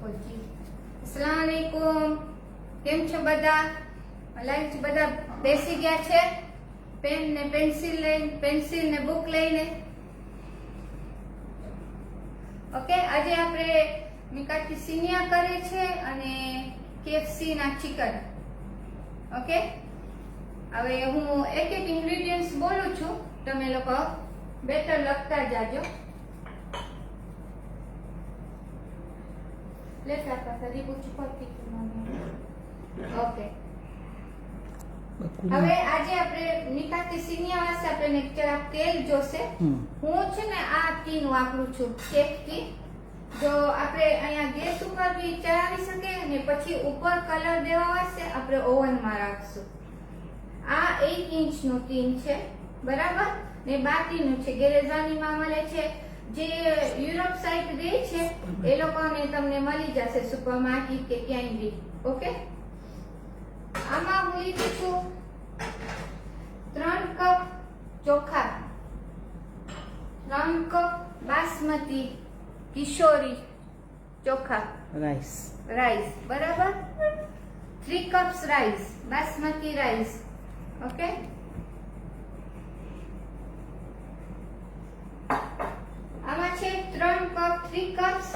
जी अस्सलाम वालेकुम। કેમ છો બધા? લાઈક બધા બેસી ગયા છે પેન ને પેન્સિલ ને બુક લઈને? ઓકે, આજે આપણે મિકાટી સિનિયા કરે છે અને કેએફસી ના ચિકન. ઓકે, હવે હું એક એક ઇન્ગ્રેડિયન્ટ્સ બોલું છું, તમે લોકો બેટર લખતા જાજો. લેતા પાછા રીબુ ચુપતી. ઓકે, હવે આજે આપણે મિકાટી સિનિયા વાસ્તે આપણે જરાક તેલ જોશે. હું છે ને આ ટીન વાપરું છું, કેક ટીન. જો આપણે અહીંયા ગેસ ઉપર બી ચડાવી શકે અને પછી ઉપર કલર દેવા વાસ્તે આપણે ઓવનમાં રાખશું. આ 8 ઇંચનું ટીન છે, બરાબર ને બાકીનું છે ગેરેઝાનીમાં મળે છે. જે યુરોપ સાઈડ દે છે એ લોકોને તમને મળી જશે સુપરમાર્કેટ કે ક્યાંય બી. ઓકે, આમાં હું લીધું છું 3 કપ ચોખા, 3 કપ બાસમતી કિશોરી ચોખા રાઈસ, બરાબર 3 cups rice, basmati rice. Okay, આમાં છે 3 cups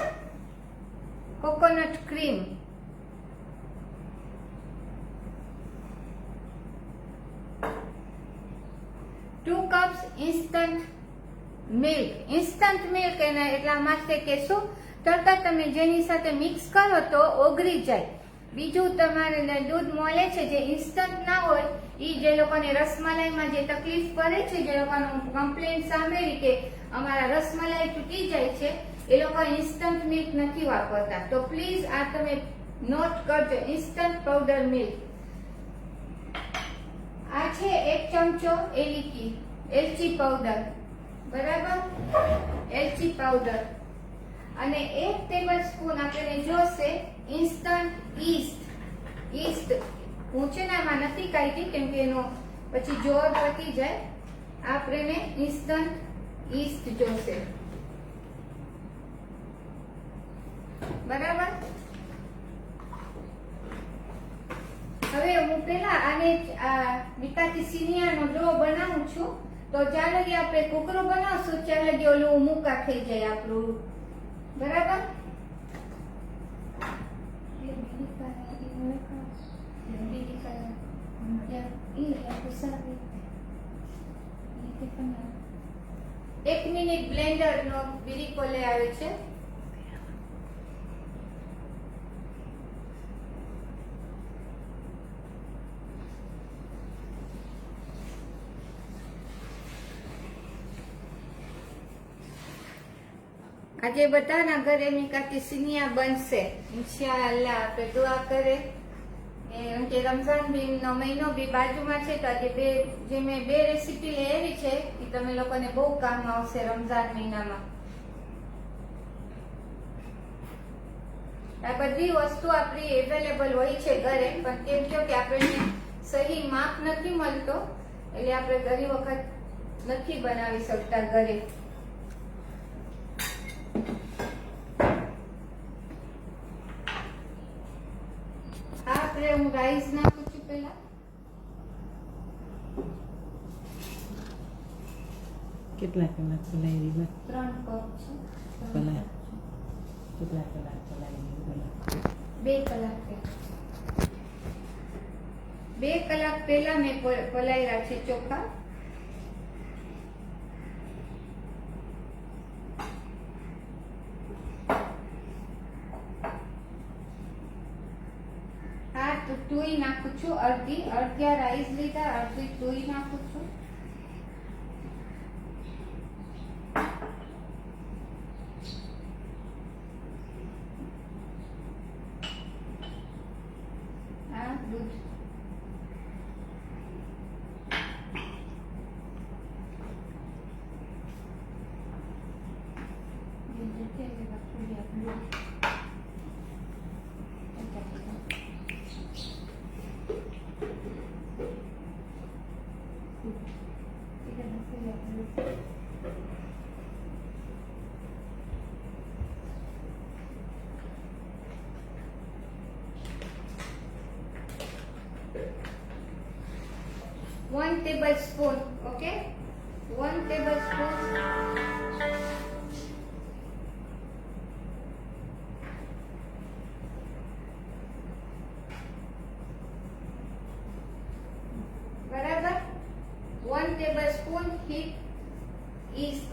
coconut cream, 2 cups instant milk. Instant milk એના એટલા માટે કહેશું તરત તમે જેની સાથે મિક્સ કરો તો ઓગળી જાય. બીજું તમારે દૂધ મળે છે જે ઇન્સ્ટન્ટ ના હોય, એ જે લોકોને રસમલાઈમાં જે તકલીફ પડે છે, જે લોકોનું કમ્પ્લેન્ટ સાંભળી કે અમારા રસમલાઈ તૂટી જાય છે, એ લોકો ઇન્સ્ટન્ટ મિલ્ક નથી વાપરતા. તો પ્લીઝ આ તમે નોટ કરજો, ઇન્સ્ટન્ટ પાવડર મિલ્ક. આ છે 1 ચમચો એલચી પાવડર, બરાબર, એલચી પાવડર. અને 1 ટેબલ સ્પૂન આપણે જોશે ઇન્સ્ટન્ટ ઈસ્ટ. હું છે ને આમાં નથી કાઢી કેમ કે એનો પછી જોર પતી જાય. આપણે ઇન્સ્ટન્ટ ઈસ્ટ જોશે, બરાબર. હવે હું પેલા આને મિકાટી સિનિયાનો ડો બનાવું છું. તો ચાલો કે આપણે કુકરો બનાવશું, ચાલો કે ઓલું મૂકા થઈ જાય આપણું, બરાબર. એક મિનિટ બ્લેન્ડર નો બીરી કોલે આવે છે. આજે બધાના ઘરે મિકાટી સિનિયા બનશે ઇન્શાઅલ્લાહ. આપણે દુઆ કરે કે રમઝાન બી નો મહિનો બી બાજુમાં છે, તો આજે મેં બે રેસીપી લઈ આવી છે એ તમે લોકોને બહુ કામ આવશે રમઝાન મહિનામાં. આ બધી વસ્તુ આપણી અવેલેબલ હોય છે ઘરે, પણ કેમ કે આપણને સહી માપ નથી મળતો એટલે આપણે ઘણી વખત નથી બનાવી શકતા ઘરે. હું રાઈસ નાખું છું પેલા. કેટલા કલાક પલાળી? 3 કપ છે. કેટલા કલાક પલાળી? 2 કલાક. 2 કલાક પહેલા મેં પલાળ્યા છે ચોખા. તુઈ નાખું છું, અડધા રાઈસ લીધા, અડધી તુઈ નાખું છું. આ દૂધ, 1 tablespoon. Okay, 1 tablespoon. બરાબર, 1 tablespoon heat yeast.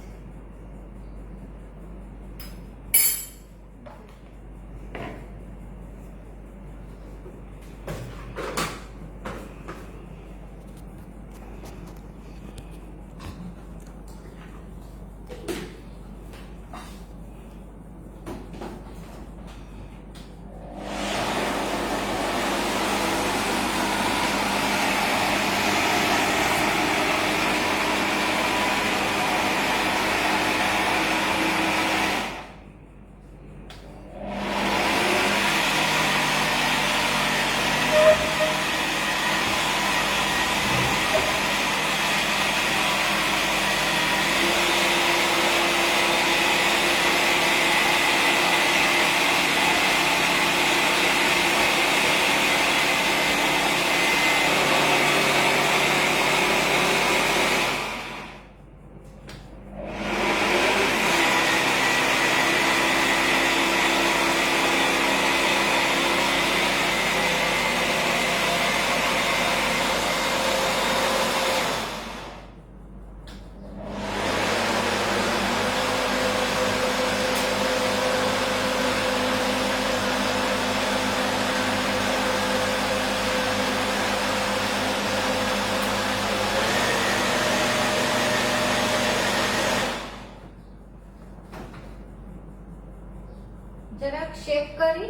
જરાક શેક કરી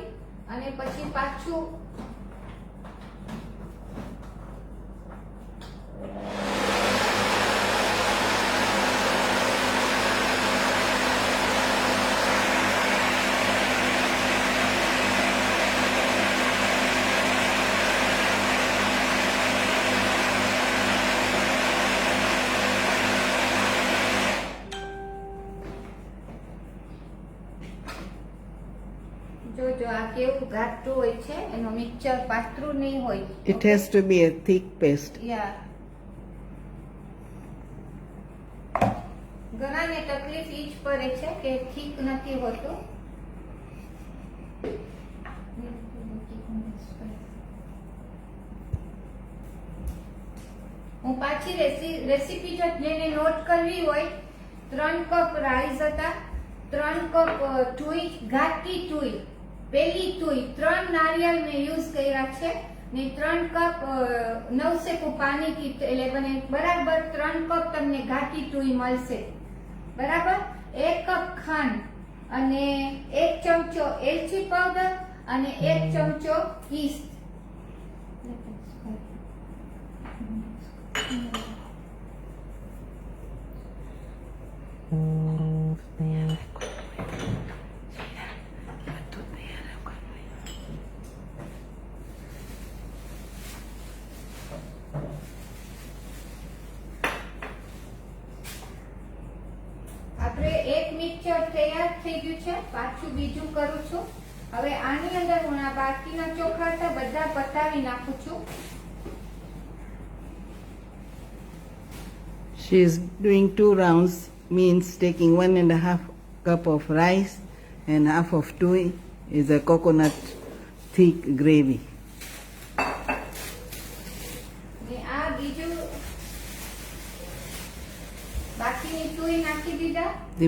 અને પછી પાછું જો આ કેવું ઘાટું હોય છે, એનો મિક્સચર પાતળું નહીં હોય. It has to be a thick paste. યા ઘણાને તકલીફ ઈ જ પડે છે કે ઠીક નથી હોતું. હું પાછી રેસીપી જો જેને નોટ કરવી હોય, 3 કપ રાઈસ હતા, 3 કપ તુઈ, ઘાટી તુઈ, પેલી તુઈ, 3 નારિયેળ મેં યુઝ કર્યા છે ને 3 કપ નવસેકું પાણી કી, એટલે બને બરાબર 3 કપ તમને ઘાટી તુઈ મળશે. બરાબર, 1 કપ ખાંડ અને 1 ચમચો એલચી પાવડર અને 1 ચમચો ઈસ્ટ. આપણે એક મિક્સચર તૈયાર થઈ ગયું છે, પાછું બીજું કરું છું. હવે આની અંદર હું આ બાકીના ચોખા હતા બધા પતાવી નાખું છું. She is doing 2 rounds, means taking 1.5 cup of rice and half of tui is a coconut thick gravy. ને આ બીજું બાકીની તુઈ નાખી દીધા. The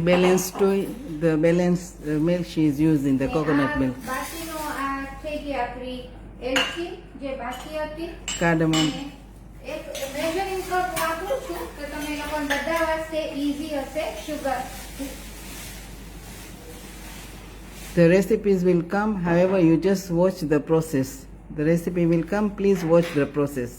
balanced milk she is using, the ને coconut આ milk. બાકીનો આ થઈ ગઈ આપણી એલચી જે બાકી હતી. Cardamom. અને એક મેજરિંગ કપ વાપરું છું તો તમે લોકો બધા વાસ્તે ઈઝી હશે. Sugar The recipes will come, however you just watch the process. The recipe will come, please watch the process.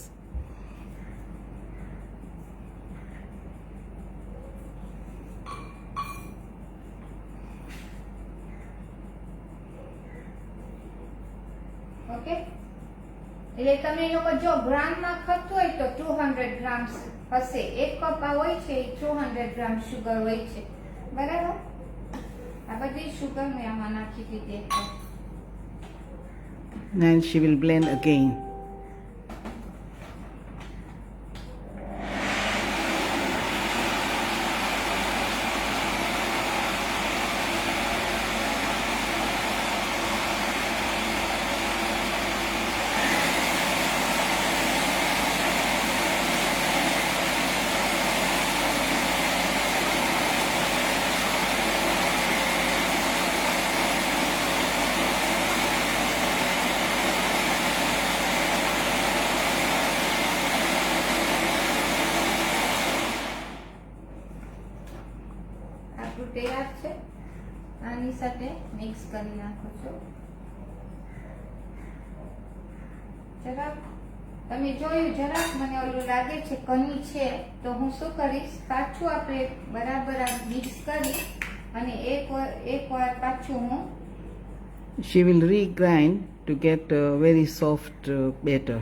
Okay, એટલે તમે લોકો જો ગ્રામમાં ખપતું હોય તો 200 ગ્રામ્સ હશે. 1 કપ આ હોય છે, 200 ગ્રામ શુગર હોય છે. બરાબર, આ બધી શુગર મેં આમાં નાખી દીધી. And she will blend again. સાથે મિક્સ કરી નાખું છું. જરાક તમે જોયું, જરાક મને ઓલું લાગે છે કણી છે, તો હું શું કરીશ, પાછું આપણે બરાબર આ મિક્સ કરી અને એક વાર પાછું હું She will re-grind to get a very soft batter.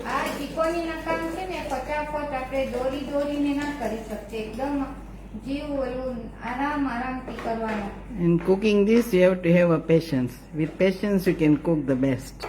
આ ચીકોણીના કામ છે ને ફટાફટ આપણે દોરીને ના કરી શકીએ, એકદમ જીવ ઓલું આરામથી કરવાનું. In cooking this, you have to have a patience. With patience, you can cook the best.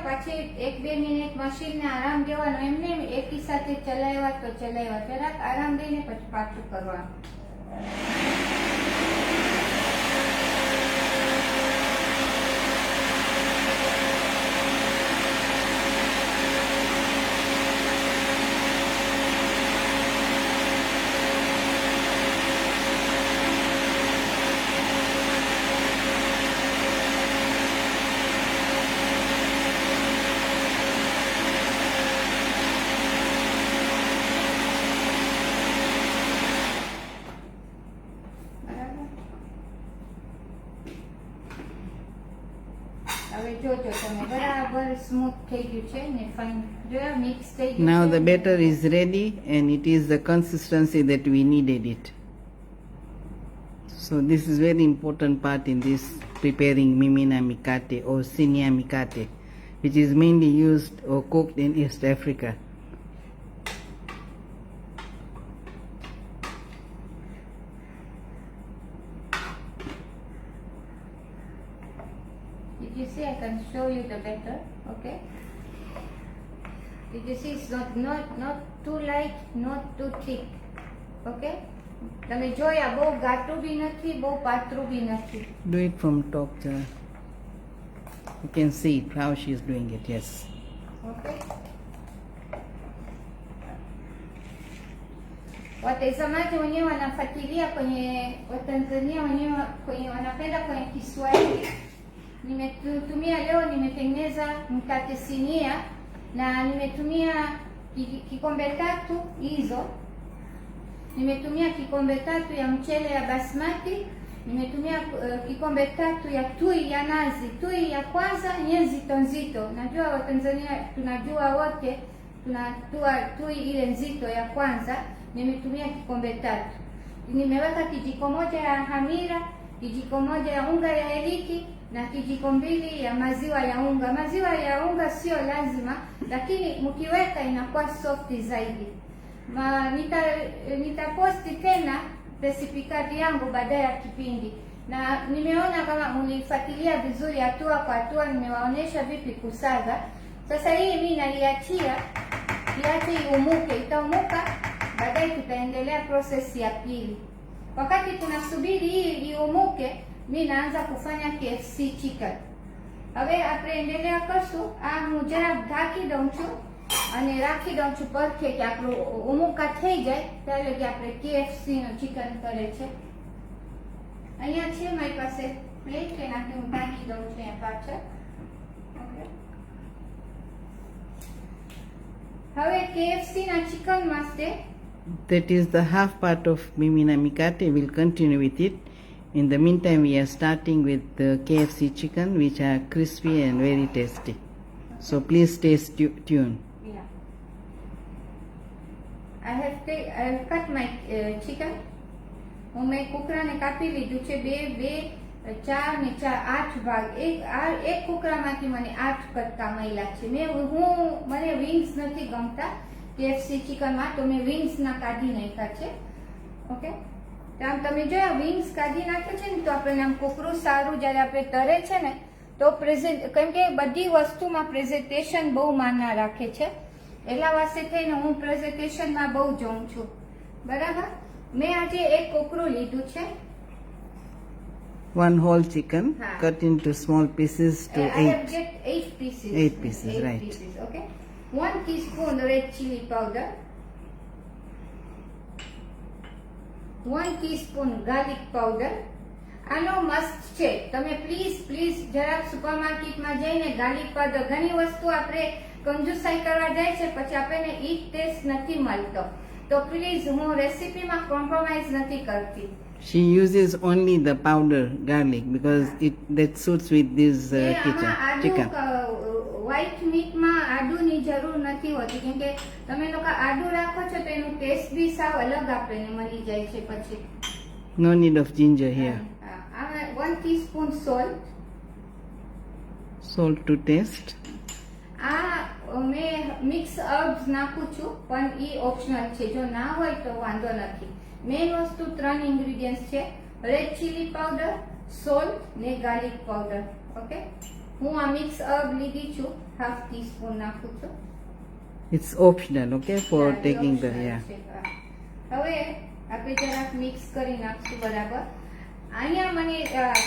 પછી 1-2 મિનિટ મશીનને આરામ દેવાનો, એમને એકી સાથે ચલાવ્યા તો ચલાવ્યા, જરાક આરામ દઈને પછી પાછું કરવાનું. હવે જોજો તમે બરાબર સ્મૂથ થઈ ગયું છે ને ફાઇન જો મિક્સ થઈ ગયું. Now the batter is ready and it is the consistency that we needed it. So this is very important part in this preparing mimina mikate or sinia mikate, which is mainly used or cooked in East Africa. Did you see? I can show you the batter. Okay. Did you see? It's not too light, not too thick. Okay. તમે જોયા બહુ ઘાટું બી નથી, બહુ પાતળું બી નથી. Do it from top, Jara. You can see how she is doing it. Yes. Okay. Watazamaji wenyewe wanafuatilia kwenye Watanzania wenyewe kwenye wanapenda kwenye Kiswahili. Nimetumia leo, nimetengeneza mkate sinia na nimetumia kikombe 3 hizo. Nimetumia kikombe 3 ya mchele ya basmati, nimetumia kikombe 3 ya tui ya nazi. Tui ya kwanza ni nzito nzito. Najua Watanzania tunajua wote tunatua tui ile nzito ya kwanza. Nimetumia kikombe 3. Nimeweka kijiko moja ya hamira, kijiko moja ya unga ya iliki na kijiko 2 ya maziwa ya unga. Maziwa ya unga sio lazima, lakini mkiweka inakuwa soft zaidi. Nitaposti tena recipe card yangu baadaye ya kipindi, na nimeona kama mlifuatilia vizuri hatua kwa hatua, nimewaonyesha vipi kusaga. Sasa hii mimi naliachia kiache iumuke, itaumuka, baadaye tutaendelea process ya pili. Wakati tunasubiri hii iumuke, mimi naanza kufanya KFC chicken. હવે આપણે endelea કરશું. આ હું જરા ઢાંકી દઉં છું અને રાખી દઉં છું પરખે કે આપણું ઉમુકા થઈ જાય ત્યારે કે આપણે KFC નું ચિકન કરે છે. અહીંયા છે મારી પાસે પ્લેટ, એનાથી હું ઢાંકી દઉં છું અહીંયા પાછળ. ઓકે. હવે KFC ના ચિકન માટે That is the half part of mimina mikate. We'll continue with it. In the meantime, we are starting with the KFC chicken, which are crispy and very tasty. So please stay tuned. Yeah. I have cut my chicken. હું મેં કુકરાને કાપી લીધું છે 2, 4 ને 4, 8 ભાગ. એક કુકરામાંથી મને 8 કટકા મળ્યા છે. મને વિંગ્સ નથી ગમતા, KFC ચિકનમાં તો મેં વિંગ્સના કાઢી નાખ્યા છે. ઓકે, તો આમ તમે જોયા વિંગ્સ કાઢી નાખે છે ને તો આપણને આમ કોકરું સારું જ્યારે આપણે તરે છે ને તો કેમ કે બધી વસ્તુમાં પ્રેઝન્ટેશન બહુ માના રાખે છે, એટલા વાસ્તે થઈને હું પ્રેઝન્ટેશનમાં બહુ જોઉં છું. બરાબર, મેં આજે એક કોકરું લીધું છે. 1 whole chicken Ha. cut into small pieces to I have 8. get 8 pieces. 8 pieces, 8 right. pieces, okay. 1 teaspoon red chili powder. 1 teaspoon garlic powder. આનો મસ્ત છે. તમે પ્લીઝ જરાક સુપરમાર્કેટમાં જઈને ગાર્લિક પાવડર, ઘણી વસ્તુ આપણે કંજુસાઈ કરવા જાય છે પછી આપણને ઈ ટેસ્ટ નથી મળતો, તો પ્લીઝ હું રેસીપીમાં કોમ્પ્રોમાઇઝ નથી કરતી. She uses only the powder garlic because that suits with this chicken. White મીટમાં આદુની જરૂર નથી હોતી, કેમ કે તમે લોકો આદુ રાખો છો તો એનું ટેસ્ટ બી સાવ અલગ આપણને મળી જાય છે. પછી No need of ginger here. 1 teaspoon salt. Salt to taste. આ મેં મિક્સ હર્બ્સ નાખું છું પણ ઈ ઓપ્શનલ છે, જો ના હોય તો વાંધો નથી. મેઇન વસ્તુ 3 ઇન્ગ્રેડિયન્ટ્સ છે, રેડ ચીલી પાવડર, સોલ્ટ ને ગાર્લિક પાવડર. ઓકે, હું આ મિક્સ હર્બ લીધી છું, હાફ ટીસ્પૂન નાખું છું. It's optional, okay, for Yeah, taking the optional yeah. છે. હવે આપણે જરાક મિક્સ કરી નાખશું. બરાબર, અહીંયા મને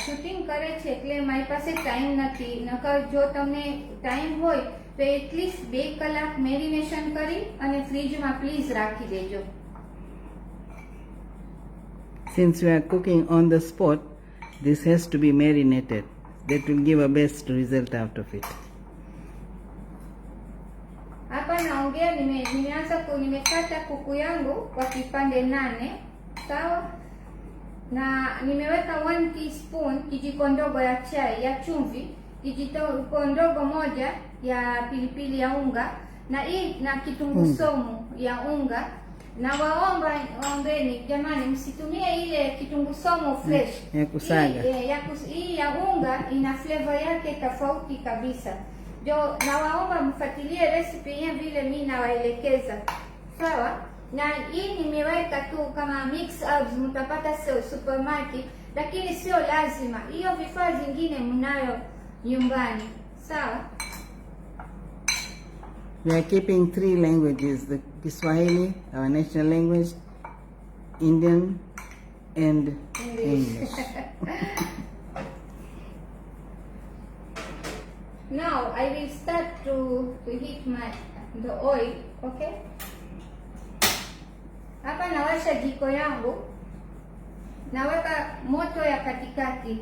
શૂટિંગ કરે છે એટલે મારી પાસે ટાઈમ નથી, નકર જો તમને ટાઈમ હોય તો એટલીસ્ટ 2 કલાક મેરિનેશન કરી અને ફ્રીજમાં પ્લીઝ રાખી દેજો. Since we are cooking on the spot, this has to be marinated. That will give a best result out of it. Hapa naongea nimeanza nimekata kuku yangu kwa vipande 8, sawa, na nimeweka 1 teaspoon kijiko ndogo ya chai ya chumvi, kijiko ndogo moja ya pilipili ya unga na kitunguu saumu ya unga. Na waombeni jamani, msitumie ile kitunguu saumu fresh ya kusaga. Hii ya unga ina flavor yake tofauti kabisa. Jo, nawaomba mfuatilie recipe hii vile mimi nawaelekeza, sawa. Na hii nimeweka tu kama mix herbs, mtapata supermarket, lakini sio lazima. Hiyo vifaa zingine mnayo nyumbani, sawa. We are keeping 3 languages: the Kiswahili, our national language, Indian, and English. Now I will start to heat the oil, okay? Hapa nawasha jiko yangu, naweka moto ya katikati.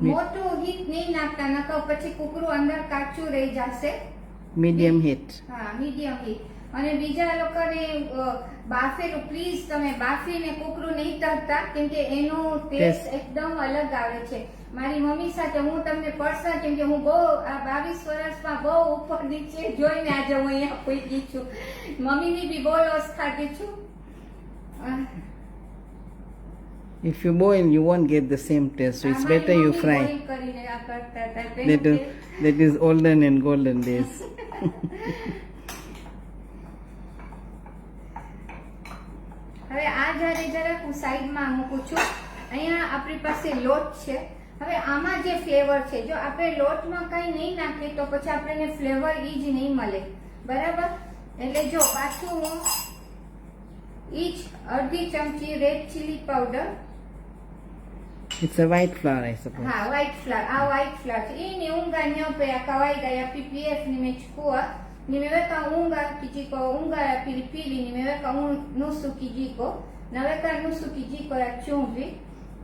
મોટું heat નહીં નાખતા, નકર પછી કુકરું અંદર કાચું રહી જશે. Medium heat. હા, મીડિયમ હીટ. અને બીજા લોકોને બાફેલું પ્લીઝ તમે બાફીને કુકરું નહીં તરતા, કેમ કે એનો ટેસ્ટ એકદમ અલગ આવે છે. મારી મમ્મી સાથે હું તમને પર્સનલ, કેમ કે હું બહુ આ 22 વર્ષમાં બહુ ઉપર નીચે જોઈને આજે હું અહીંયા પહોંચી છું. મમ્મીની બી બહુ લોસ ખાધી છું. If you boil, you won't get the same taste, so it's better you fry. That is olden and golden days. હવે આ જરાક હું સાઈડમાં મૂકું છું. અહીંયા આપણી પાસે લોટ છે. હવે આમાં જે ફ્લેવર છે, જો આપણે લોટમાં કંઈ નહીં નાખીએ તો પછી આપણને ફ્લેવર ઈ જ નહીં મળે, બરાબર. એટલે જો પાછું હું ઈ જ અડધી ચમચી red chilli powder. It's a white flour, I suppose. Ha, white flour. White flour. Hii ni unga nyeupe ya kawaida ya PPF nimechukua. Nimeweka kijiko unga ya pilipili, nimeweka nusu kijiko. Naweka nusu kijiko ya chumvi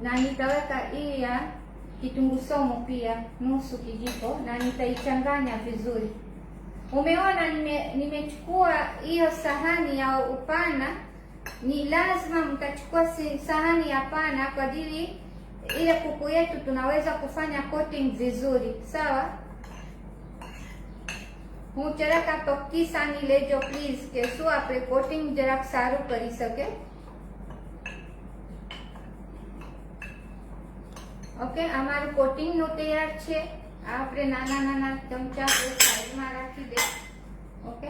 na nitaweka hii ya kitunguu saumu pia nusu kijiko na nitaichanganya vizuri. Umeona nimechukua hiyo sahani ya upana. Ni lazima mtachukua sahani ya pana kwa ajili ile kuku yetu tunaweza kufanya coating vizuri, sawa. હું જરાક આ પક્કી સાની લેજો please, કે શું આપણે coating જરાક સારું કરી શકે. ઓકે, અમારું કોટિંગનું તૈયાર છે. આ આપણે નાના નાના ચમચા સાઈડમાં રાખી દે. ઓકે,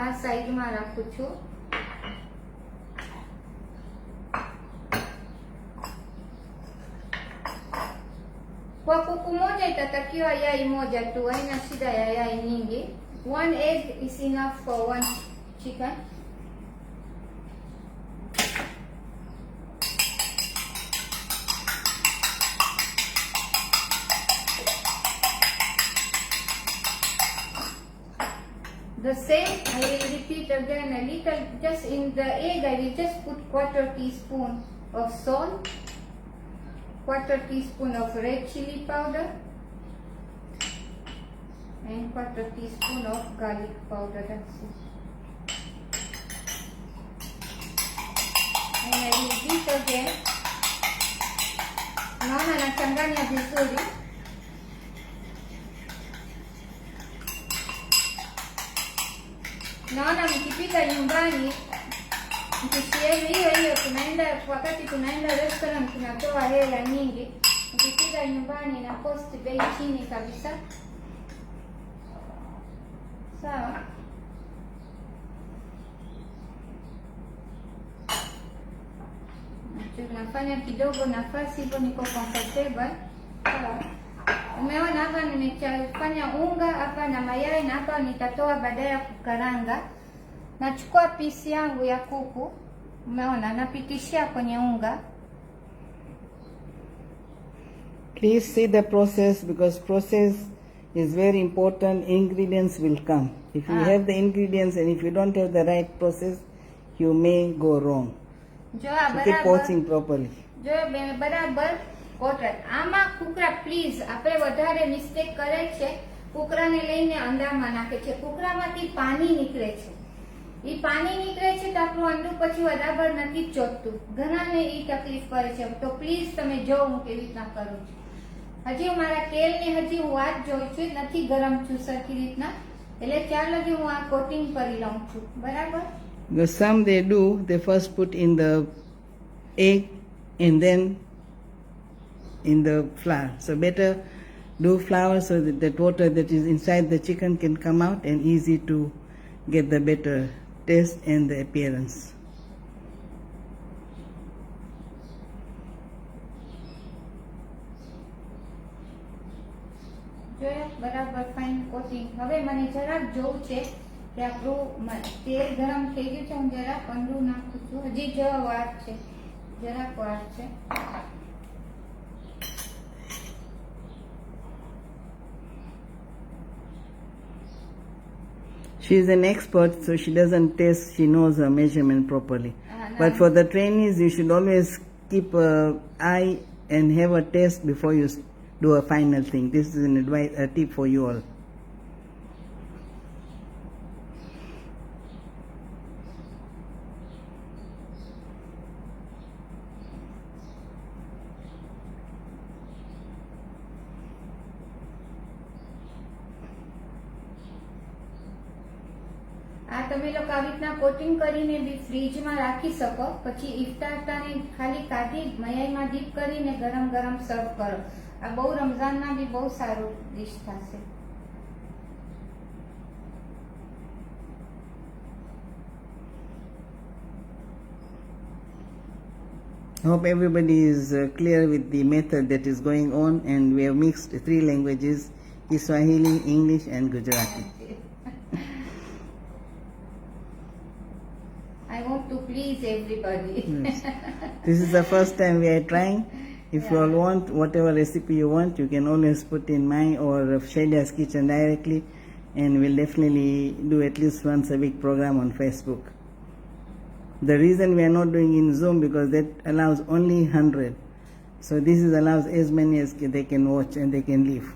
આ સાઈડમાં રાખું છું. Kwa kuku moja itatakiwa yai moja tu, haina shida ya yai nyingi. 1 egg is enough for 1 chicken. The same, I will repeat again a little, just in the egg I will just put 1/4 teaspoon of salt, 1/4 teaspoon of red chili powder and 1/4 teaspoon of garlic powder, that's it. And I will beat again. Naona nachanganya vizuri. Naona mkipika nyumbani mpishi yenu hiyo hiyo, tunaenda wakati tunaenda restaurant tunatoa hela nyingi. Mkipika nyumbani na cost bei chini kabisa, sawa. Tunafanya kidogo nafasi hivyo, niko comfortable, sawa. Umeona hapa nimefanya unga hapa na mayai, na hapa nitatoa baadaye ya kukaranga. Nachukua pisi yangu ya kuku, umeona, napitishia kwenye unga. Please see the process, because process is very important. Ingredients will come. If you have the ingredients and if you don't have the right process, you may go wrong. જો So keep watching properly. જો બરાબર coater. આમાં Kukra please આપણે વધારે mistake કરે છે, કુકરાને લઈને અંડામાં નાખે છે. કુકરામાંથી પાણી નીકળે છે. ઈ પાણી નીકળે છે તો આપણું અંડું પછી બરાબર નથી ચોટતું. ઘણાને ઈ તકલીફ પડે છે. તો પ્લીઝ તમે જો હું કેવી રીતના કરું છું. હજી હું મારા તેલને હજી હું વાત જોઉં છું, નથી ગરમ છું સરખી રીતના, એટલે ચાલ હજી હું આ કોટિંગ કરી લઉં છું. બરાબર. Because some they do, they first put in the egg and then in the flour. So better do flour so that that water that is inside the chicken can come out and easy to get the better taste and the appearance. જોયા બરાબર fine coating. હવે મને જરાક જોવું છે કે આપણું તેલ ગરમ થઈ ગયું છે. હું જરાક અંડું નાખું છું. હજી જો વાર છે, જરાક વાર છે. She is an expert, so she doesn't taste, she knows her measurement properly. But for the trainees, you should always keep an eye and have a taste before you do a final thing. This is an advice, a tip for you all. આ તમે લોકો આવી રીતના coating કરીને બી ફ્રીજમાં રાખી શકો. પછી ઇફતારને ખાલી કાઢી મયાઈમાં ડીપ કરીને ગરમ ગરમ સર્વ કરો. આ બહુ રમઝાનમાં બી બહુ સારું ડીશ થશે. I hope everybody is clear with the method that is going on, and we have mixed 3 languages, Kiswahili, English and Gujarati. I want to please everybody. Yes. This is the first time we are trying. If you all want whatever recipe you want, you can always put in my or Shaila's Kitchen directly, and we'll definitely do at least once a week program on Facebook. The reason we are not doing in Zoom because that allows only 100. So this is allows as many as they can watch and they can leave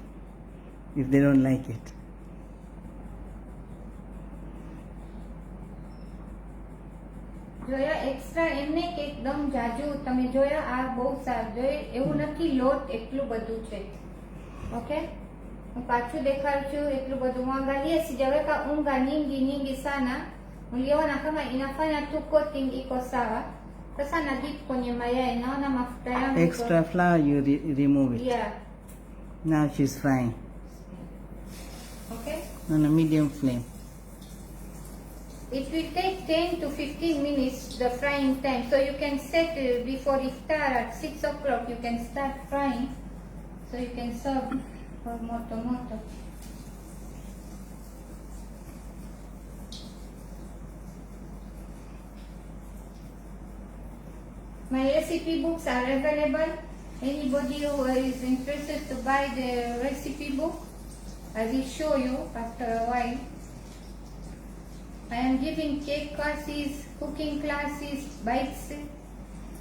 if they don't like it. જોયા extra એમને કે એકદમ જાજુ તમે જોયા આ બહુ સારું જોયે એવું નથી. લોટ એટલું બધું છે. ઓકે, હું પાછું દેખાડું છું. એટલું બધું mwangalie sijaweka unga nyingi nyingi sana. Uliona kama inafanya tu coating iko sawa. Sasa na dip kwenye mayai, naona mafuta yangu Extra flour you remove it. Yeah. Now she's frying Okay. on a medium flame. It will take 10 to 15 minutes the frying time. So you can set before iftar at 6 o'clock. You can start frying. So you can serve for more tomato. My recipe books are available. Anybody who is interested to buy the recipe book, I will show you after a while. I am giving cake classes, cooking classes, bites,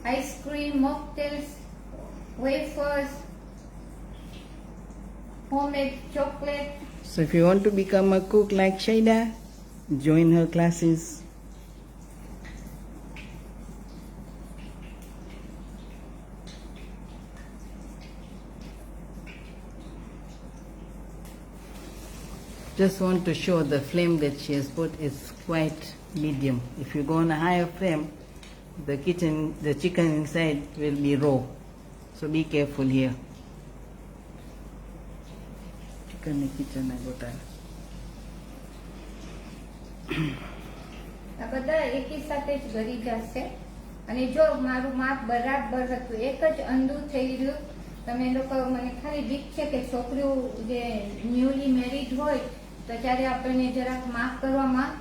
ice cream, mocktails, wafers, homemade chocolate. So if you want to become a cook like Shaida, join her classes. Just want to show the flame that she has put is quite medium. If you go on a higher flame, the chicken inside will be raw. So be careful here. Chicken in the kitchen I got that. આ બધા એકી સાથે જ ભરી જશે અને જો મારું માપ બરાબર હતું એક જ અંધું થઈ રહ્યું તમે લોકો મને ખાલી બીક છે કે છોકરીઓ જે ન્યુલી મેરીડ હોય તો ત્યારે આપણને જરાક માપ કરવામાં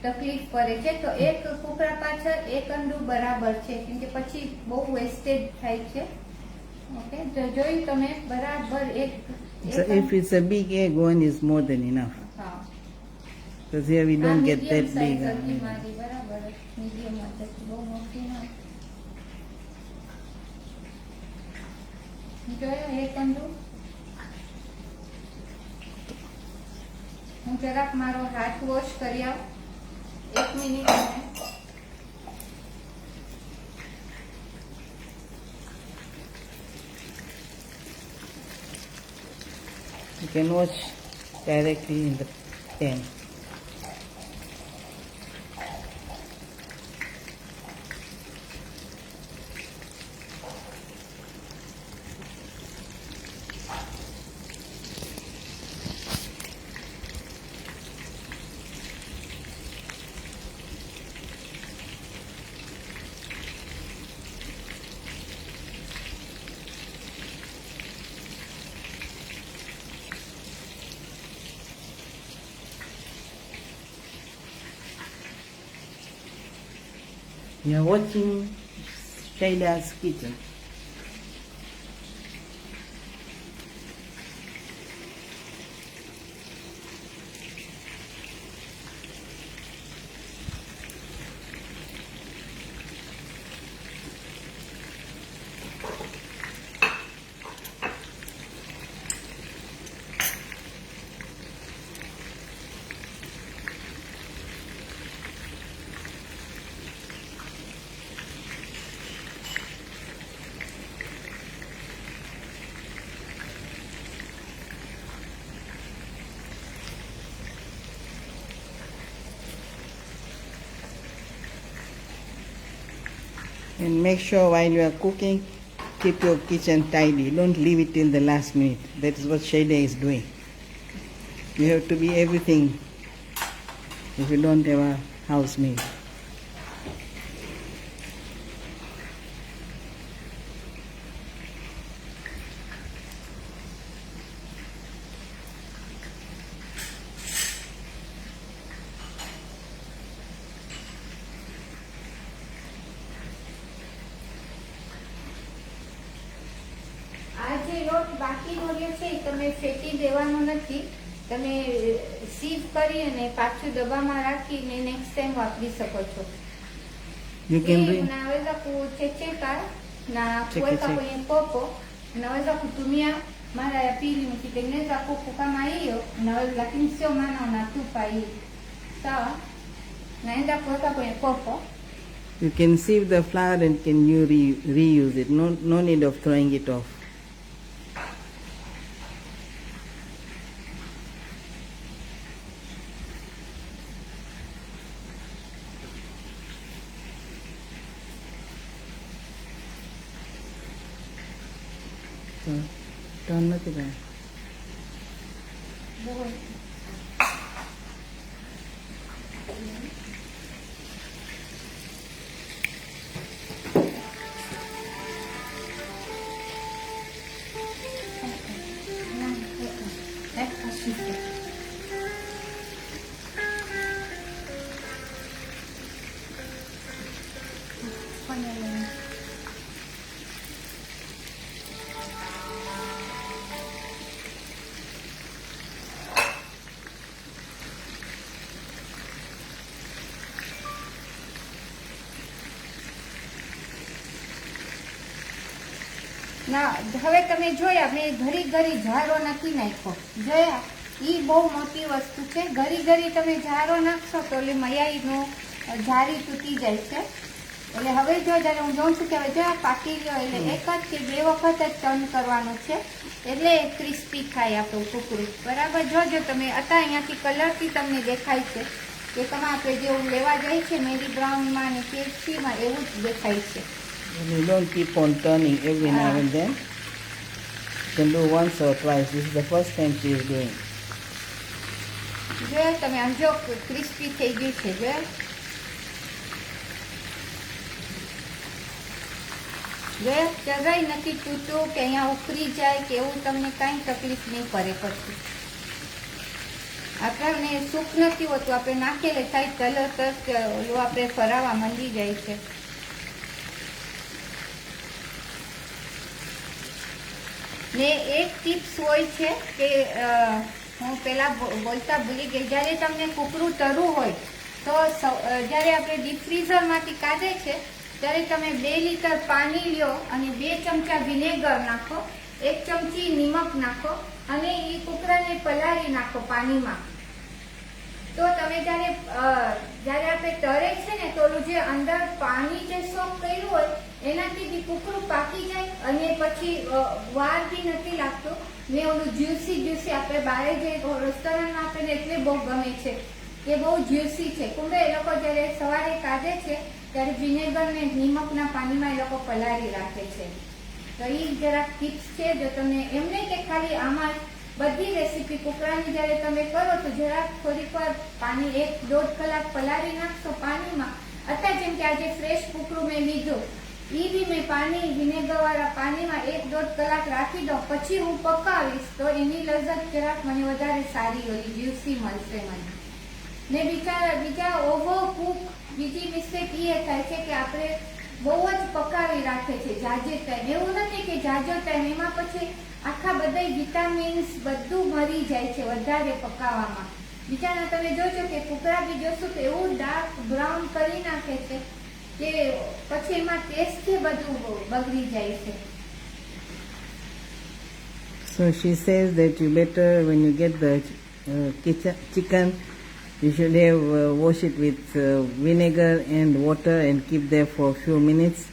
તકલીફ પડે છે તો એક કુકડા પાછળ એક અંડું બરાબર છે કેમ કે પછી બહુ વેસ્ટેજ થાય છે ઓકે તો જોયું તમે બરાબર એક So if it's a big egg, one is more than enough. હા Because here we don't get that big. મારી બરાબર મીડિયમ હતી બહુ મોટી ના જોયો એક અંડું હું જરાક મારો હાથ વોશ કરી આવું 1 minute You can wash directly in the pan. You are watching Shaida's kitchen. And make sure while you are cooking, keep your kitchen tidy. Don't leave it till the last minute. That is what Shaida is doing. You have to be everything if you don't have a housemaid. આ જે લોટ બાકી રહ્યો છે એ તમે fatty દેવાનો નથી તમે સીવ કરી અને પાછું ડબ્બામાં રાખીને નેક્સ્ટ ટાઈમ વાપરી શકો છો You can bring. naweza kuchecheka na Cheke kuweka cheke. kwenye kopo unaweza kutumia mara ya pili mkitengeneza kuku kama hiyo unaweza lakini sio maana unatupa hii sawa naenda kuweka kwenye kopo You can sieve the flour and can you reuse it. No need of throwing it off. So, turn નથી કરવાનું. બરોબર ના હવે તમે જોયા મેં ઘરી ઘરી ઝારો નાખી નાખ્યો જોયા ઈ બહુ મોટી વસ્તુ છે ઘરી ઘરી તમે ઝારો નાખશો તો એટલે મયાઈનો ઝારી તૂટી જાય છે એટલે હવે જો જ્યારે હું જોઉં છું કે હવે જો આ પાકી ગયો એટલે એક જ કે બે વખત જ ટર્ન કરવાનું છે એટલે ક્રિસ્પી થાય આપણું કુકરું બરાબર જોજો તમે અત્યારે અહીંયાથી કલરથી તમને દેખાય છે કે તમે આપણે જેવું લેવા જાય છે મેરી બ્રાઉનમાં અને કેફસીમાં એવું જ દેખાય છે. You don't keep on turning every now and then. You can do once or twice. This is the first time she is doing. જો તમે આમ જો ક્રિસ્પી થઈ ગયું છે જો જરાય નથી તૂટતું કે અહીંયા ઉખરી જાય કે એવું તમને કાંઈ તકલીફ નહીં પડે પછી આપણને સુખ નથી હોતું આપણે નાખેલે થાય તરત જ ઓલું આપણે ફરાવા માંડી જાય છે. ને એક ટિપ્સ હોય છે કે હું પહેલાં બોલતા ભૂલી ગઈ જ્યારે તમને કૂકરું તરવું હોય તો જ્યારે આપણે ડીપ ફ્રીઝરમાંથી કાઢે છે ત્યારે તમે 2 લીટર પાણી લ્યો અને 2 ચમચા વિનેગર નાખો 1 ચમચી નિમક નાખો અને એ કૂકરાને પલાળી નાખો પાણીમાં તો તમે જ્યારે આપણે તરે છે ને તો ઓલું જે અંદર પાણી જે સોક કર્યું હોય એનાથી કૂકરું પાકી જાય અને પછી વાર બી નથી લાગતું ને ઓલું જ્યુસી આપણે બહાર જે રેસ્ટોરન્ટમાં આપણને એટલે બહુ ગમે છે કે બહુ જ્યુસી છે કુંડે એ લોકો જ્યારે સવારે કાઢે છે ત્યારે વિનેગર ને નિમકના પાણીમાં એ લોકો પલાળી રાખે છે તો એ જરાક ટિપ્સ છે જો તમે એમ નહીં કે ખાલી આમાં બધી રેસીપી કૂકરાની જ્યારે તમે કરો તો જરાક થોડીક વાર પાણી 1-1.5 કલાક પલાળી નાખશો પાણીમાં અત્યારે જેમ કે આજે ફ્રેશ કૂકરું મેં લીધું એ બી મેં પાણી વિનેગરવાળા પાણીમાં 1-1.5 કલાક રાખી દઉં પછી હું પકાવીશ તો એની લજ્જત જરાક મને વધારે સારી હોય જ્યુસી મળશે મને ને બીજા ઓવર કૂક બીજી મિસ્ટેક એ થાય છે કે આપણે બહુ જ પકાવી રાખે છે જાજે ટાઈમ એવું નથી કે જાજો ટાઈમ એમાં પછી આખા બધા વિટામિન્સ બધું મરી જાય છે વધારે પકાવવામાં બીજાના તમે જોજો કે કૂકરા બી જોશો તો એવું ડાર્ક બ્રાઉન કરી નાખે છે કે પછી એમાં ટેસ્ટ છે બધું બગડી જાય છે. So she says that you better, when you get the chicken, you should have wash it with vinegar and water and keep there for a few minutes.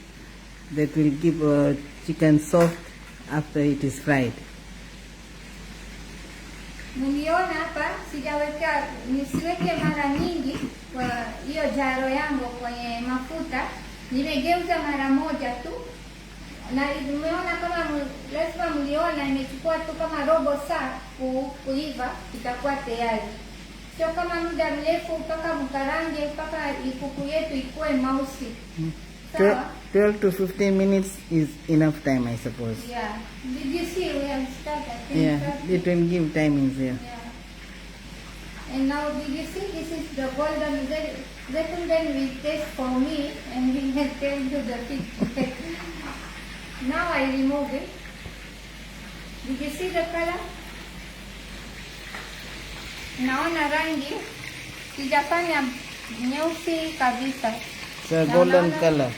That will keep chicken soft after it is fried. Niliona hapa sijaweka nisiweke mara nyingi kwa hiyo jaro yangu kwenye mafuta, nimegeuza mara moja tu na nimeona kama lazima mliona imechukua tu kama robo saa kuiva itakuwa tayari, sio kama muda mrefu mpaka mkarange mpaka kuku yetu ikuwe mausi. 12 to 15 minutes is enough time, I suppose. Yeah. Did you see we have started? Yeah, it will give timings here. Yeah. And now did you see this is the golden then we taste for me and we can tell you the feedback. Now I remove it. Did you see the color? Naona rangi sijafanya nyeusi kabisa. It's a golden color.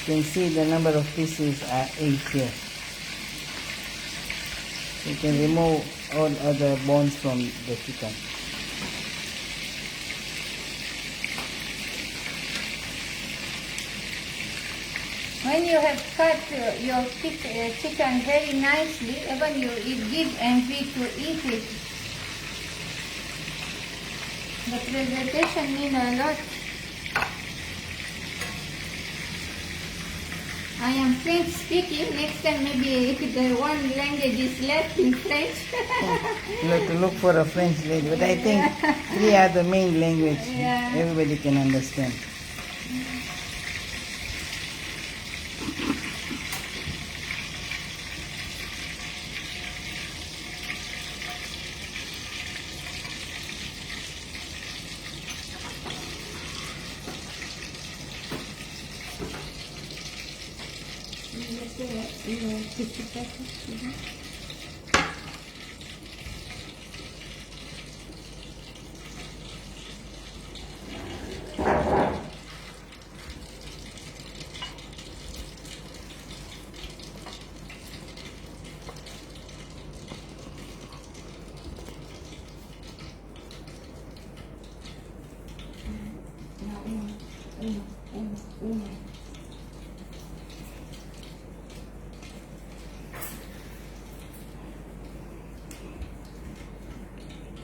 You can see the number of pieces are 8 here. You can remove all other bones from the chicken. When you have cut your chicken very nicely, even it gives envy to eat it. The presentation means a lot. I am French speaking. Next time maybe if the one language is left in French. You have to look for a French language, but I think 3 are the main language. Yeah. Everybody can understand.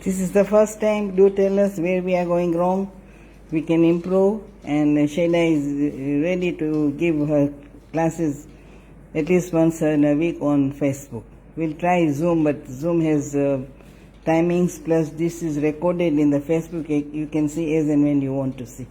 This is the first time. Do tell us where we are going wrong. We can improve. And Shayla is ready to give her classes at least once in a week on Facebook. We'll try Zoom, but Zoom has timings, plus this is recorded in the Facebook. You can see as and when you want to see.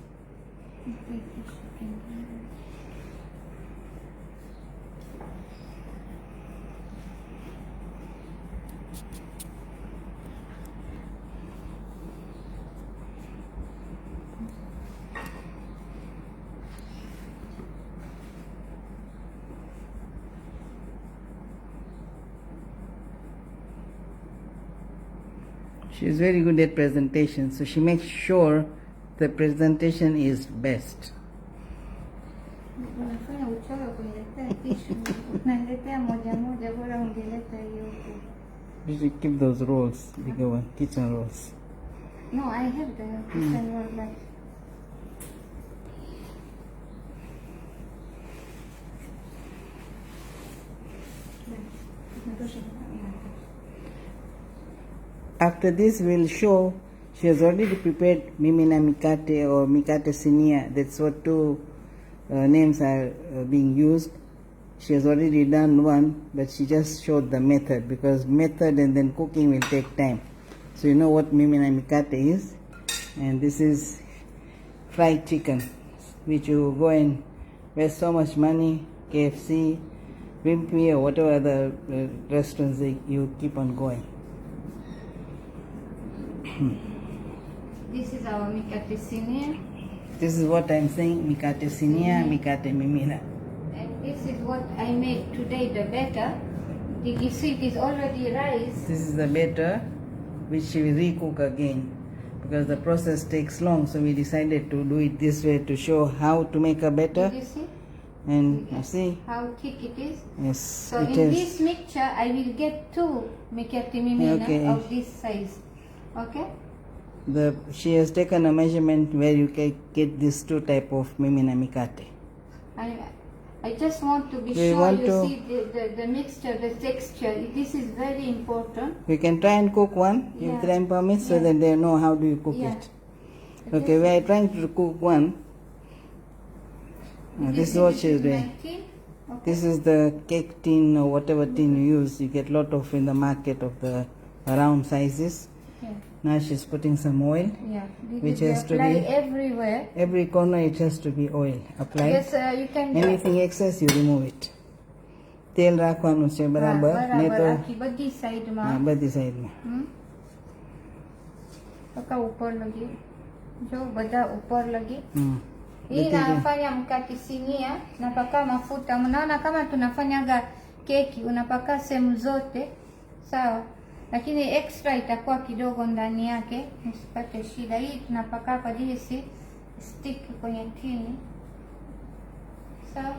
She is very good at presentation, so she makes sure the presentation is best. Unafanya uchoyo kuniletea tishu, unaniletea moja moja, bora ungeleta hiyo huku. You should keep those rolls, bigger one, kitchen rolls. No, I have the kitchen roll like. After this, we'll show she has already prepared Mimina Mikate or Mikate Sinia. That's what two names are being used. She has already done one, but she just showed the method, because method and then cooking will take time. So you know what Mimina Mikate is. And this is fried chicken, which you go and waste so much money, KFC, Wimpy, or whatever other restaurants you keep on going. This is our mikate sinia, This is what I'm saying, Mikate Sinia, Mikate Mimina. and this is what I made today, the batter. You see it is already rice. This is the batter, which we recook again, because the process takes long, so we decided to do it this way to show how to make a batter. Did you see And you see, how thick it is? yes, So it in is. this mixture, I will get two mikate mimina Okay. of this size. Okay? She has taken a measurement where you can get these two type of Mimina Mikate. I just want to be Do you sure want you to- see the mixture, the texture. This is very important. You can try and cook one, Yeah. if time permits, so Yeah. that they know how do you cook Yeah. it. Okay, we are trying to cook one. This is what she is doing. 19. Okay. This is the cake tin or whatever tin you use. You get lot of in the market of the round sizes. Yeah. Now she's putting some oil. Yeah. Which They has to apply be- everywhere. Every corner it has to be oil applied. Yes, you can. Anything excess you remove it. તેલ રાખવાનું છે બરાબર ને તો રાખી બધી સાઈડમાં. બધી સાઈડમાં. પકા ઉપર લગી. જો બધા ઉપર lagi. Hii Beti- nafanya mkate sinia, napaka mafuta. Mnaona kama tunafanyaga keki, unapaka sehemu zote, sawa, lakini extra itakuwa kidogo ndani yake, msipate shida. Hii tunapaka kwa ajili si stick kwenye tini, sawa.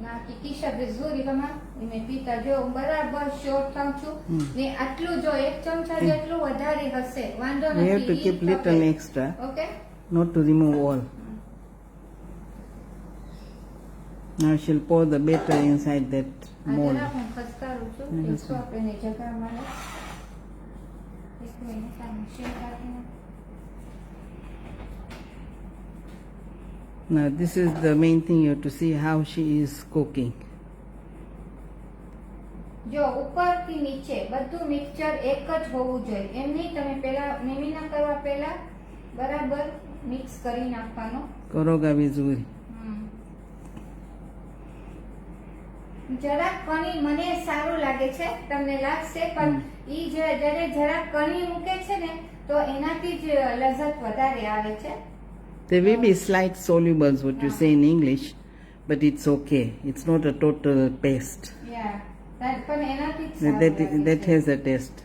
Na hakikisha vizuri kama imepita જો બરાબર short થાઉં છું ને આટલું જો એક ચમચા જેટલું વધારે હશે વાંધો We have નથી to E keep little perfect. extra, Okay? not to remove all. Now she'll pour the batter inside that આ mold. જરા હું ખસકારું છું પીસો આપણે જગા મળે એક મિનિટ આ મશીન કાઢીને. Now this is the main thing, you have to see how she is cooking. જો ઉપરથી નીચે બધું મિક્સચર એક જ હોવું જોઈએ. એમ નહીં, તમે પહેલા મેમીના કરવા પહેલા બરાબર મિક્સ કરી નાખવાનો. Koroga vizuri. જરાક કણી મને સારું લાગે છે, તમને લાગશે, પણ ઈ જ્યારે જરાક કણી મૂકે છે ને તો એનાથી જ લઝ્ઝત વધારે આવે છે. There will be slight solubles, what you say in English, but it's okay. It's not a total paste. Yeah, પણ એનાથી જ That, સારું that, લાગે that છે. has a taste.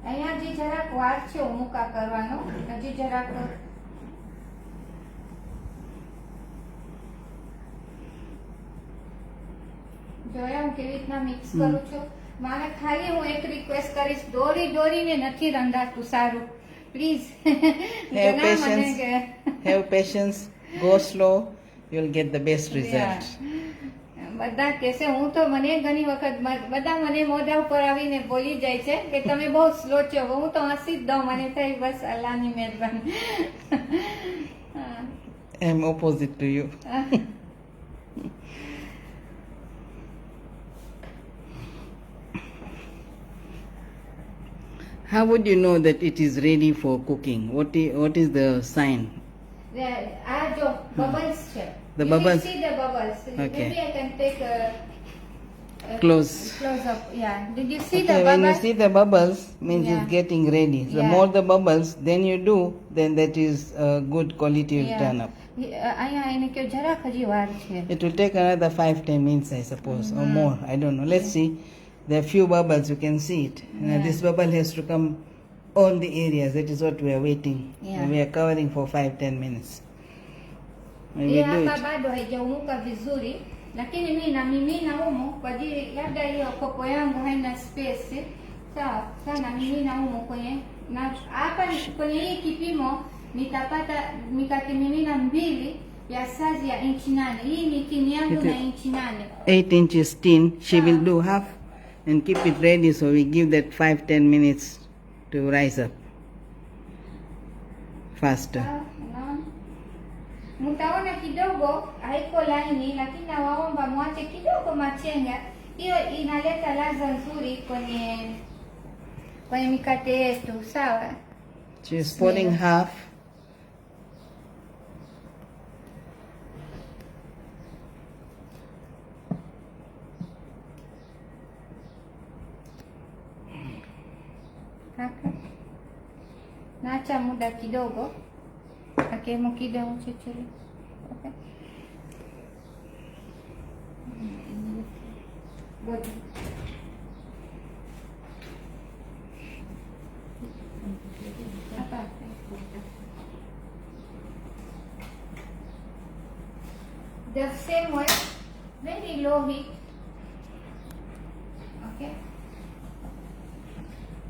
અહીંયા હજી જરાક વાર છે ઉમુકા કરવાનો, હજી જરાક જોયા હું કેવી રીતના મિક્સ કરું છું. મારે ખાલી હું એક રિક્વેસ્ટ કરીશ, દોરીને નથી રંધાતું સારું, please. Have patience. Have patience. Go slow. You'll get the best result. બધા કહેશે, હું તો મને ઘણી વખત બધા મને મોઢા ઉપર આવીને બોલી જાય છે કે તમે બહુ સ્લો છો. હું તો હસી જ દઉં, મને થાય બસ અલ્લાહની મહેરબાની. I'm opposite to you. How would you know that it is ready for cooking? What is the sign? આ જો બબલ્સ છે. The You bubbles. can see the bubbles. Okay. Maybe I can take a Close. up. Yeah. Did you see Okay, the when you bubbles? see the bubbles, means Yeah. it's getting ready. The Yeah. more the bubbles, then you do, then that is good quality will Yeah. turn up. અહીંયા એને કહ્યું જરાક હજી વાર છે. It will take another 5-10 minutes, I suppose, or Mm-hmm. more. I don't know. Let's see. There are few bubbles, you can see it. Now Yeah. this bubble has to come on the areas. That is what we are waiting. Yeah. And we are covering for 5-10 minutes. When we do hapa it. bado haijaunuka vizuri, lakini mimi namimina humu kwa ajili labda hiyo kopo yangu haina space. Sawa sana, mimina humu kwenye na hapa kwenye hii kipimo nitapata mikate mimina 2 ya size ya inchi 8. Hii ni tini yangu It na is- inchi 8. 8 inches tin. She will do half and keep it ready, so we give that 5-10 minutes to rise up faster. Sawa, unaona? Mtaona kidogo haiko laini, lakini nawaomba mwache kidogo machenga. Hiyo inaleta ladha nzuri kwenye mikate yetu. Sawa. She is pouring half. Kaka, naacha muda kidogo akemo kidogo chochole. Okay. Good. Hapa. The same way, very low heat. Okay.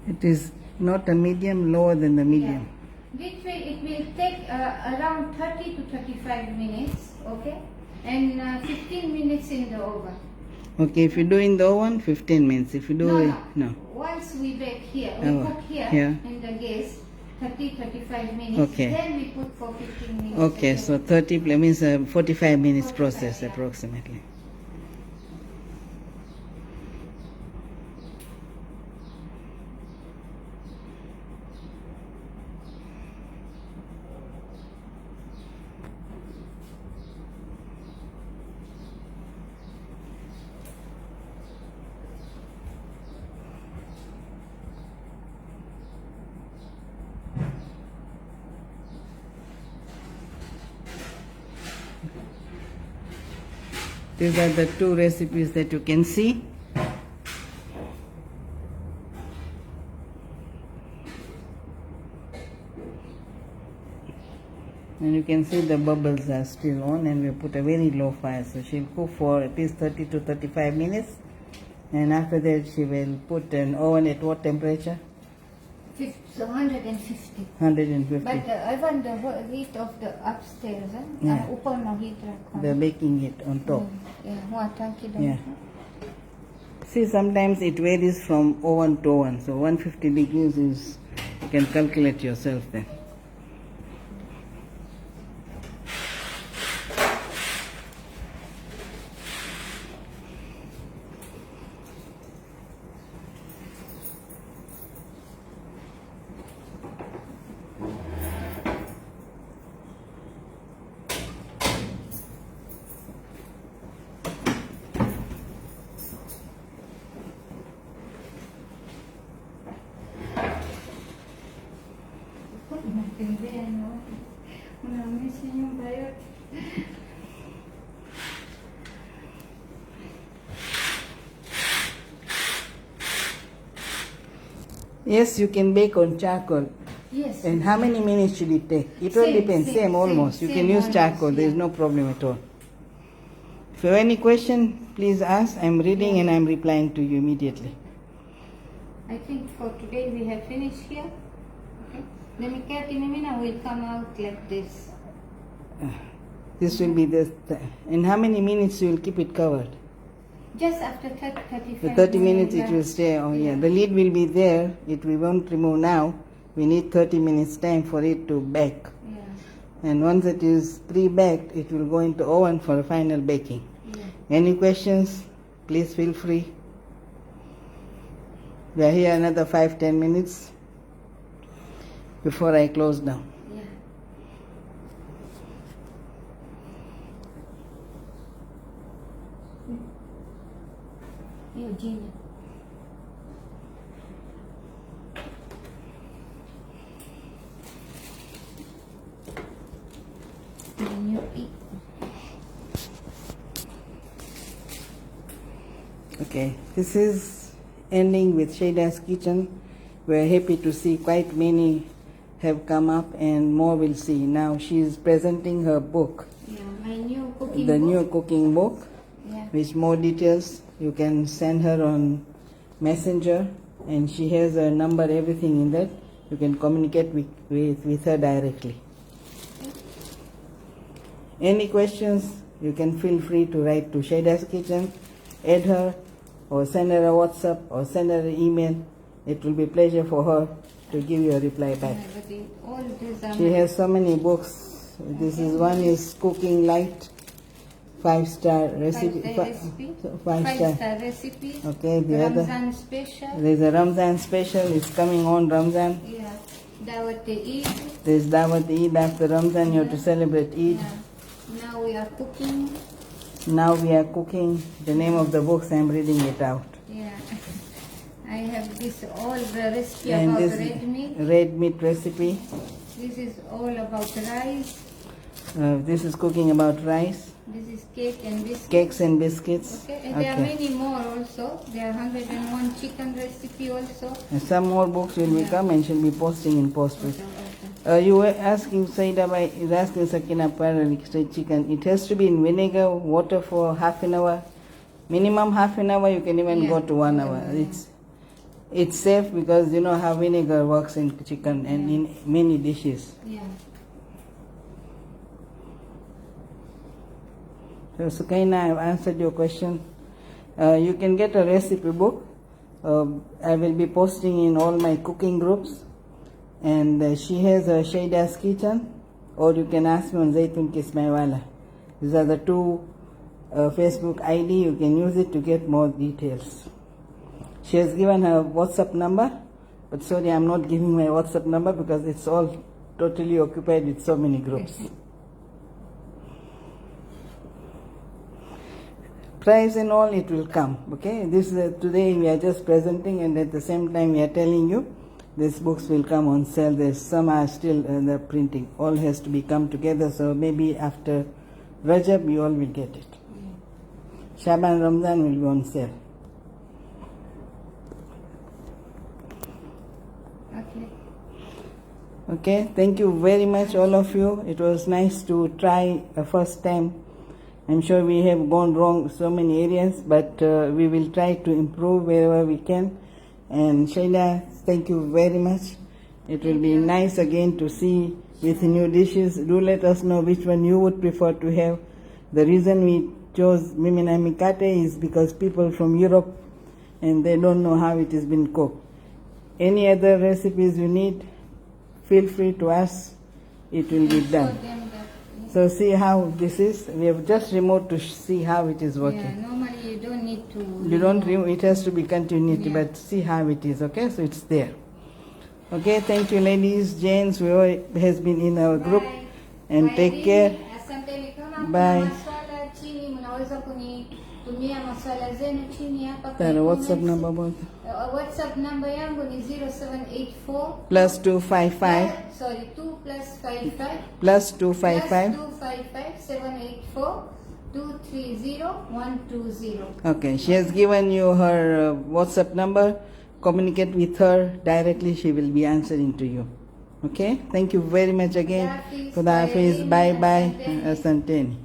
It is not a medium, lower than the medium. This way it will take around 30 to 35 minutes, okay? And 15 minutes in the oven. Okay, if you do in the oven, 15 minutes. If you do No, it, no. no. Once we bake here, we Oh, cook here yeah. in the gas, 30-35 minutes. Okay. Then we put for 15 minutes. Okay, again. so 30 means 45 minutes 45, process yeah. approximately. These are the 2 recipes that you can see. And you can see the bubbles are still on, and we put a very low fire. So she'll cook for at least 30 to 35 minutes. And after that she will put an oven at what temperature? 150. 150. But even the heat of the upstairs, Yeah. ઉપરનો heat રાખવાનો. The baking it on top. Yeah, હું આ ટાંકી દઉં Yeah. છું. See, sometimes it varies from oven to oven. So 150 degrees is, you can calculate yourself then. no. Una missing bio. Yes, you can bake on charcoal. Yes. And how many minutes should it take? It all Same, depends. same, Almost. You same, can use almost, charcoal. There is yeah. no problem at all. If you have any question, please ask. I'm reading and I'm replying to you immediately. I think for today we have finished here. Okay. The Mikati Mimina will come out like this. This will be the. And how many minutes you will keep it covered? Just after 35 The 30 minutes it yeah. will stay. Oh yeah. The lid will be there. We won't remove now. We need 30 minutes time for it to bake. Yeah. And once it is pre-baked, it will go into oven for the final baking. Yeah. Any questions? Please feel free. We are here another 5-10 minutes before I close down. Yeah. Eugenia. Then you eat. Okay, this is ending with Shaida's Kitchen. We're happy to see quite many have come up and more will see. Now she is presenting her book, Yeah, my new cooking the book. new cooking book, Yeah. with more details. You can send her on Messenger and she has a number, everything in that. You can communicate with her directly. Any questions, you can feel free to write to Shaida's Kitchen, add her, or send her a WhatsApp, or send her an email. It will be a pleasure for her to give you a reply back. Yeah, but all these are She has so many books. This is one is Cooking Light, 5-star recipe. recipe. 5-star. 5-star recipe. Okay, the other. Ramzan special. There's a Ramzan special. It's coming on Ramzan. Yeah. Dawat Eid. There's Dawat Eid after Ramzan. You have to celebrate Eid. Yeah. Now we are cooking. Now we are cooking. The name of the books, I'm reading it out. Yeah. I have this all the recipe And about this red meat. red meat recipe. This is all about rice. This is cooking about rice, This is cake and biscuits. cakes and biscuits. Okay. And there are many more also. There are 101 chicken recipe also. And some more books will be come and she'll be posting in post. Okay. You were asking Saida is asking Sakina Paralik chicken. It has to be in vinegar, water for half an hour. Minimum half an hour, you can even Yeah. go to 1 hour. Yeah. It's safe because you know how vinegar works in chicken and in many dishes. Yeah. So Sukaina, I've answered your question. You can get a recipe book. I will be posting in all my cooking groups. And she has a Shaida's Kitchen, or you can ask me on Zaitun Kismaiwala. These are the two Facebook ID. You can use it to get more details. She has given her WhatsApp number, but sorry, I'm not giving my WhatsApp number because it's all totally occupied with so many groups. Price and all, it will come. Okay, this today we are just presenting, and at the same time we are telling you these books will come on sale. There's some are still in the printing. All has to be come together. So maybe after Rajab you all will get it. Shaban Ramzan will be on sale. Okay. Okay, thank you very much all of you. It was nice to try a first time. I'm sure we have gone wrong so many areas, but we will try to improve wherever we can. And Shaila, thank you very much. It will be nice again to see with new dishes. Do let us know which one you would prefer to have. The reason we chose Mimina Mikate is because people from Europe and they don't know how it has been cooked. Any other recipes you need, feel free to ask. It will be done. Show them that. So see how this is. We have just removed to see how it is working. Yeah, normally you don't need to. You don't remove, it has to be continuity, Yeah. but see how it is, okay? So it's there. Okay, thank you ladies, gents, whoever has been in our group. Bye. And Bye, take Rini. care. Asante likama Bye. kuna maswala chini mnaweza naweza kunitumia maswala zenu chini hapa kwenye Tara WhatsApp comments. number both. WhatsApp namba yangu ni 0784 Plus 255 sorry 2 plus 55 plus 255. 784 230 120. Okay, she has given you her WhatsApp number. Communicate with her directly. She will be answering to you. Okay. Thank you very much again. Hafiz, Khuda Hafiz. Kwaherini, Bye bye. asanteni. Asanteni.